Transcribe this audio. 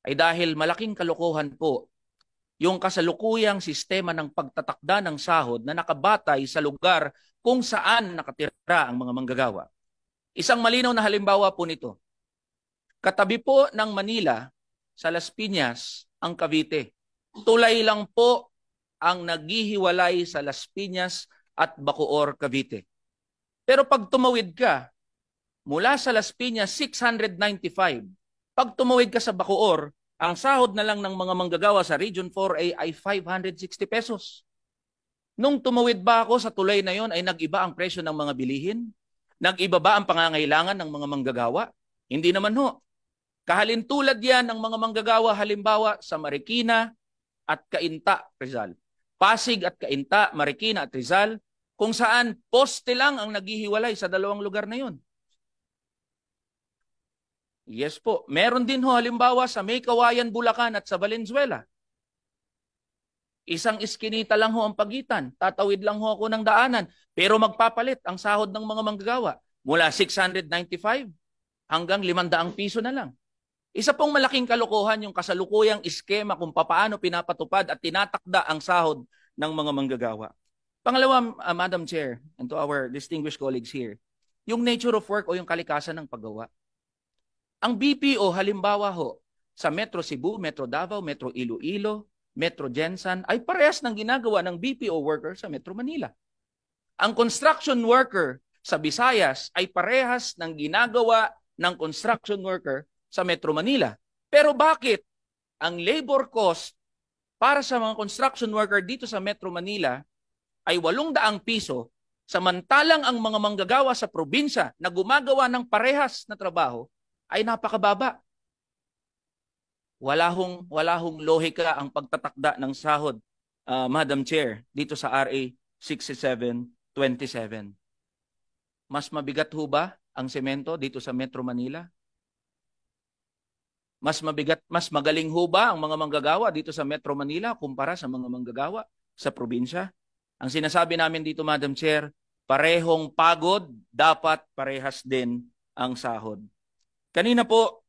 ay dahil malaking kalokohan po yung kasalukuyang sistema ng pagtatakda ng sahod na nakabatay sa lugar kung saan nakatira ang mga manggagawa. Isang malinaw na halimbawa po nito. Katabi po ng Manila, sa Las Piñas, ang Cavite. Tulay lang po ang naghihiwalay sa Las Piñas at Bacoor, Cavite. Pero pag tumawid ka, mula sa Las Piñas, 695. Pag tumawid ka sa Bacoor, ang sahod na lang ng mga manggagawa sa Region 4A ay 560 pesos. Nung tumawid ba ako sa tulay na yon ay nag-iba ang presyo ng mga bilihin? Nag-iba ba ang pangangailangan ng mga manggagawa? Hindi naman ho. Kahalintulad yan ng mga manggagawa halimbawa sa Marikina at Cainta, Rizal. Pasig at Cainta, Marikina at Rizal, kung saan poste lang ang naghihiwalay sa dalawang lugar na yon. Yes po. Meron din ho halimbawa sa May Kawayan, Bulacan at sa Valenzuela. Isang iskinita lang ho ang pagitan. Tatawid lang ho ako ng daanan. Pero magpapalit ang sahod ng mga manggagawa. Mula 695 hanggang 500 piso na lang. Isa pong malaking kalokohan yung kasalukuyang iskema kung paano pinapatupad at tinatakda ang sahod ng mga manggagawa. Pangalawa, Madam Chair, and to our distinguished colleagues here, yung nature of work o yung kalikasan ng paggawa. Ang BPO, halimbawa ho, sa Metro Cebu, Metro Davao, Metro Iloilo, Metro Jensan, ay parehas ng ginagawa ng BPO worker sa Metro Manila. Ang construction worker sa Visayas ay parehas ng ginagawa ng construction worker sa Metro Manila. Pero bakit ang labor cost para sa mga construction worker dito sa Metro Manila ay 800 piso, samantalang ang mga manggagawa sa probinsya na gumagawa ng parehas na trabaho ay napakababa? Wala hong lohika ang pagtatakda ng sahod, Madam Chair, dito sa RA 6727. Mas mabigat ho ba ang semento dito sa Metro Manila? Mas mabigat, mas magaling ho ba ang mga manggagawa dito sa Metro Manila kumpara sa mga manggagawa sa probinsya? Ang sinasabi namin dito, Madam Chair, parehong pagod, dapat parehas din ang sahod. Kanina po,